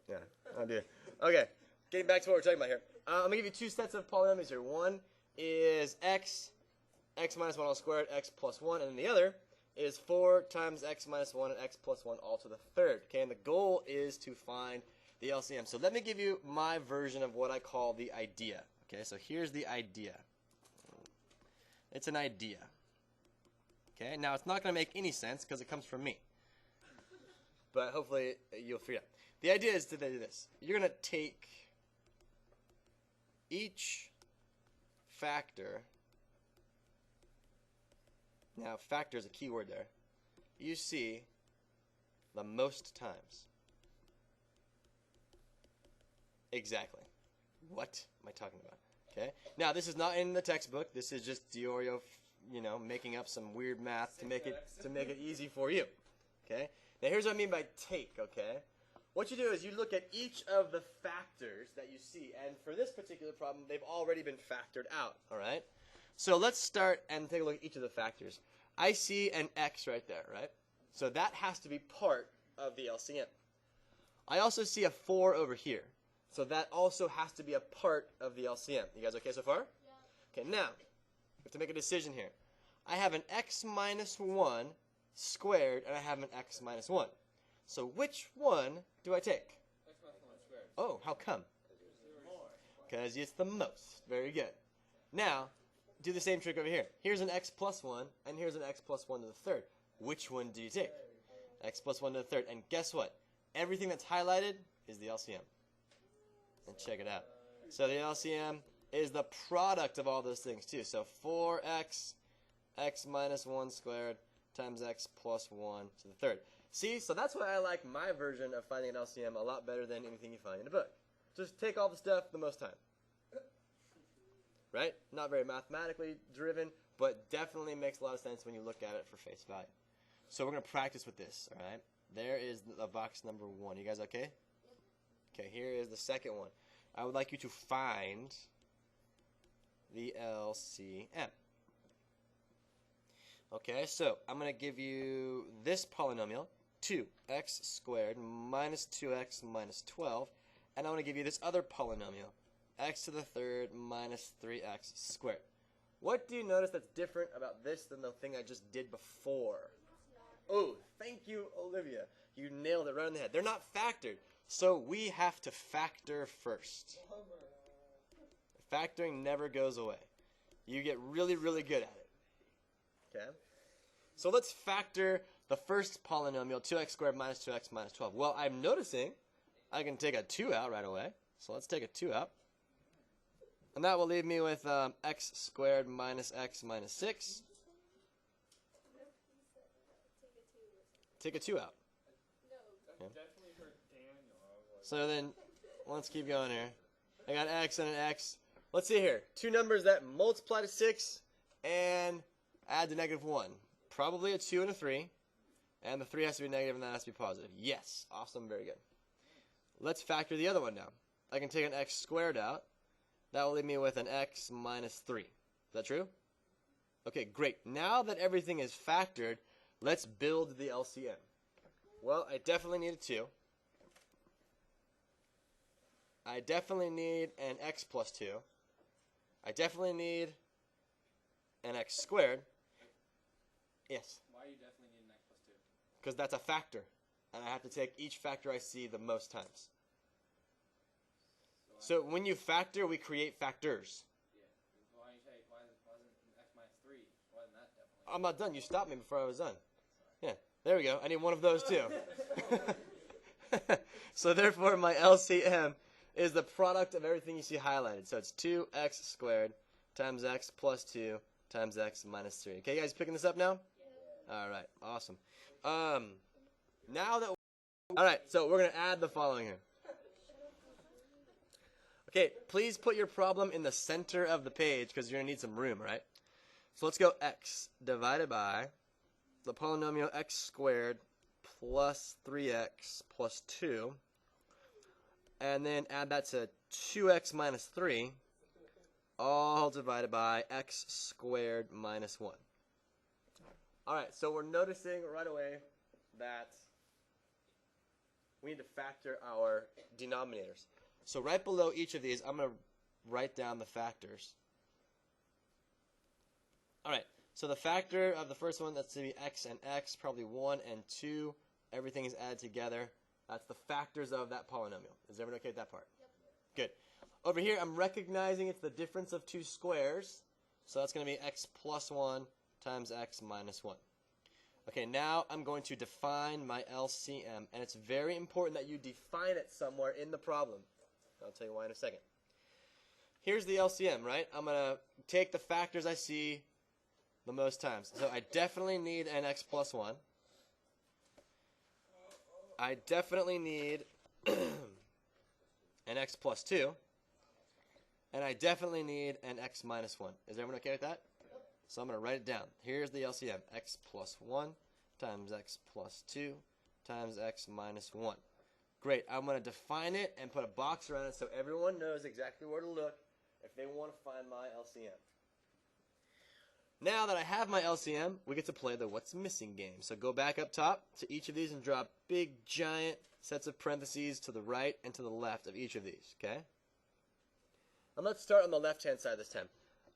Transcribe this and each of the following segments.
Yeah, I do. Okay, getting back to what we're talking about here. I'm going to give you two sets of polynomials here. One is x minus 1 all squared, x plus 1, and then the other is 4 times x minus 1 and x plus 1 all to the third. Okay, and the goal is to find the LCM. So let me give you my version of what I call the idea. Okay, so here's the idea. It's an idea. Okay, now it's not going to make any sense because it comes from me. But hopefully you'll figure it out. The idea is to do this. You're going to take each factor. Now, factor is a key word there. You see the most times. Exactly. What am I talking about? Okay. Now, this is not in the textbook. This is just Diorio, making up some weird math to make it easy for you. Okay. Now, here's what I mean by take. Okay. What you do is you look at each of the factors that you see, and for this particular problem, they've already been factored out. All right. So let's start and take a look at each of the factors. I see an x right there, right? So that has to be part of the LCM. I also see a 4 over here. So that also has to be a part of the LCM. You guys okay so far? Yeah. Okay, now, we have to make a decision here. I have an x minus 1 squared, and I have an x minus 1. So which one do I take? X minus 1 squared. Oh, how come? Because it's the most. Very good. Now, do the same trick over here. Here's an x plus 1, and here's an x plus 1 to the third. Which one do you take? X plus 1 to the third. And guess what? Everything that's highlighted is the LCM. And check it out. So the LCM is the product of all those things too. So 4x, x minus 1 squared, times x plus 1 to the third. See, so that's why I like my version of finding an LCM a lot better than anything you find in a book. Just take all the stuff the most time. Right? Not very mathematically driven, but definitely makes a lot of sense when you look at it for face value. So we're going to practice with this, all right? There is the box number 1. You guys okay? Okay, here is the second one. I would like you to find the LCM. Okay, so I'm going to give you this polynomial, 2x squared minus 2x minus 12, and I want to give you this other polynomial, x to the third minus 3x squared. What do you notice that's different about this than the thing I just did before? Oh, thank you, Olivia. You nailed it right on the head. They're not factored, so we have to factor first. Factoring never goes away. You get really, really good at it. Okay? So let's factor the first polynomial, 2x squared minus 2x minus 12. Well, I'm noticing I can take a 2 out right away. So let's take a 2 out. And that will leave me with x squared minus x minus 6. Take a 2 out. Yeah. So then, let's keep going here. I got x and an x. Let's see here. Two numbers that multiply to 6 and add to negative 1. Probably a 2 and a 3. And the 3 has to be negative and that has to be positive. Yes. Awesome. Very good. Let's factor the other one now. I can take an x squared out. That will leave me with an x minus 3. Is that true? Okay, great. Now that everything is factored, let's build the LCM. Well, I definitely need a 2. I definitely need an x plus 2. I definitely need an x squared. Yes? Why do you definitely need an x plus 2? Because that's a factor. And I have to take each factor I see the most times. So when you factor, we create factors. Yeah. Why wasn't x minus 3? Why isn't that definitely? I'm not done. You stopped me before I was done. Yeah. There we go. I need one of those too. So therefore, my LCM is the product of everything you see highlighted. So it's 2x squared times x plus 2 times x minus 3. Okay, you guys picking this up now? Yeah. All right. Awesome. Now that... All right, so we're going to add the following here. Okay, please put your problem in the center of the page because you're going to need some room, right? So let's go x divided by the polynomial x squared plus 3x plus 2. And then add that to 2x minus 3, all divided by x squared minus 1. All right, so we're noticing right away that we need to factor our denominators. So right below each of these, I'm going to write down the factors. All right, so the factor of the first one, that's going to be x and x, probably 1 and 2. Everything is added together. That's the factors of that polynomial. Is everyone okay with that part? Yep. Good. Over here, I'm recognizing it's the difference of two squares. So that's going to be x plus 1 times x minus 1. Okay, now I'm going to define my LCM. And it's very important that you define it somewhere in the problem. I'll tell you why in a second. Here's the LCM, right? I'm going to take the factors I see the most times. So I definitely need an x plus 1. I definitely need an x plus 2. And I definitely need an x minus 1. Is everyone okay with that? Yep. So I'm going to write it down. Here's the LCM. X plus 1 times x plus 2 times x minus 1. Great. I'm going to define it and put a box around it so everyone knows exactly where to look if they want to find my LCM. Now that I have my LCM, we get to play the what's missing game. So go back up top to each of these and draw big, giant sets of parentheses to the right and to the left of each of these, okay? And let's start on the left-hand side this time.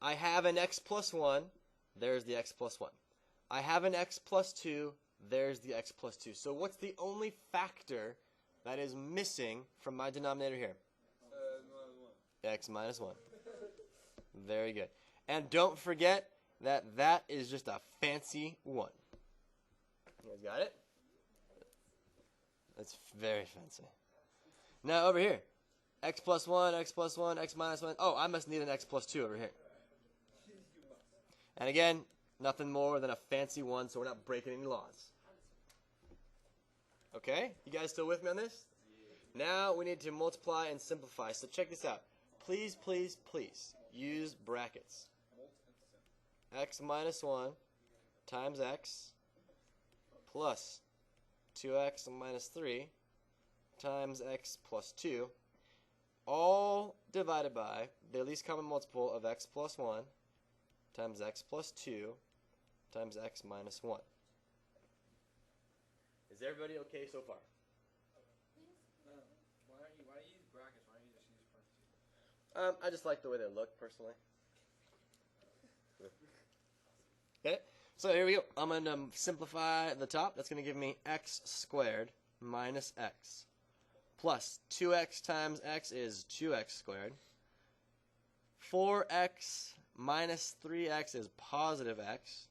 I have an x plus 1. There's the x plus 1. I have an x plus 2. There's the x plus 2. So what's the only factor that is missing from my denominator here? X minus 1. Very good. And don't forget that that is just a fancy 1. You guys got it? That's very fancy. Now over here. X plus 1, x plus 1, x minus 1. Oh, I must need an x plus 2 over here. And again, nothing more than a fancy 1, so we're not breaking any laws. Okay? You guys still with me on this? Now we need to multiply and simplify. So check this out. Please, please, please use brackets. X minus 1 times x plus 2x minus 3 times x plus 2, all divided by the least common multiple of x plus 1 times x plus 2 times x minus 1. Is everybody okay so far? Why do you use brackets? Why don't you just use parentheses? I just like the way they look, personally. Okay, so here we go. I'm going to simplify the top. That's going to give me x squared minus x plus 2x times x is 2x squared. 4x minus 3x is positive x.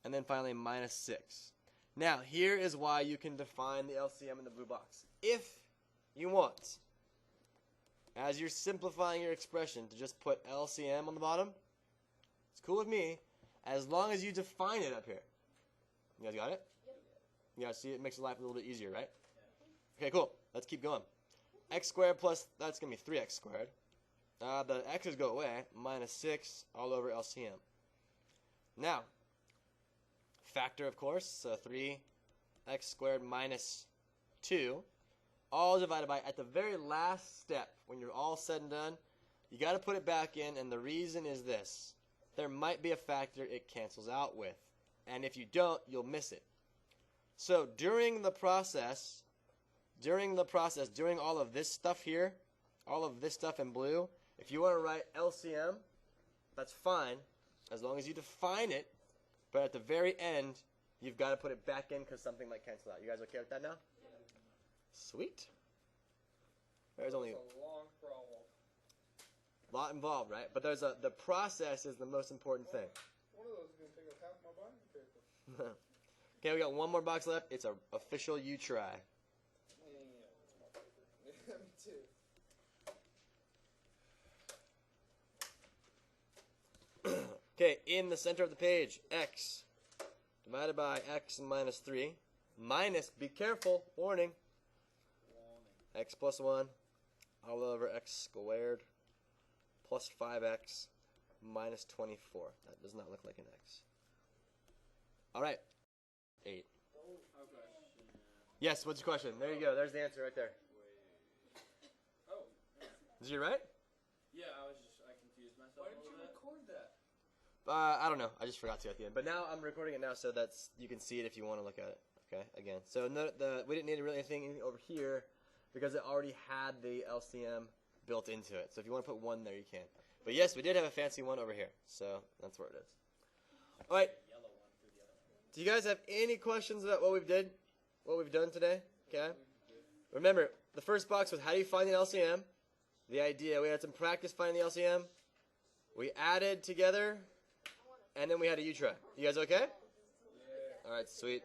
And then finally minus 6. Now, here is why you can define the LCM in the blue box. If you want, as you're simplifying your expression, to just put LCM on the bottom, it's cool with me, as long as you define it up here. You guys got it? Yep. You guys see it makes life a little bit easier, right? Okay, cool. Let's keep going. X squared plus, that's going to be 3x squared. The x's go away, minus 6 all over LCM. Now, factor, of course, so 3x squared minus 2, all divided by, at the very last step, when you're all said and done, you got to put it back in, and the reason is this. There might be a factor it cancels out with, and if you don't, you'll miss it. So during the process, during all of this stuff here, all of this stuff in blue, if you want to write LCM, that's fine, as long as you define it, but at the very end, you've got to put it back in because something might cancel out. You guys okay with that now? Sweet. There's only It's a long problem. a lot involved, right? But the process is the most important thing. One of those is going to take up half my binding paper. Okay, we got one more box left. It's an official you try. Me too. Okay, in the center of the page, x divided by x minus 3 minus, be careful, warning, x plus 1 all over x squared plus 5x minus 24. That does not look like an x. All right, 8. Okay. Yes, what's your question? There you go. There's the answer right there. Oh. Is you right? Yeah, I confused myself a little bit. Record that? I don't know. I just forgot to at the end. But now I'm recording it now so that's you can see it if you want to look at it. Okay, again. So we didn't need really anything over here because it already had the LCM built into it. So if you want to put one there, you can. But yes, we did have a fancy one over here. So that's where it is. All right. Do you guys have any questions about what we've done today? Okay. Remember, the first box was how do you find an LCM? The idea, we had some practice finding the LCM. We added together, and then we had a U-try. You guys okay? Yeah. All right, sweet.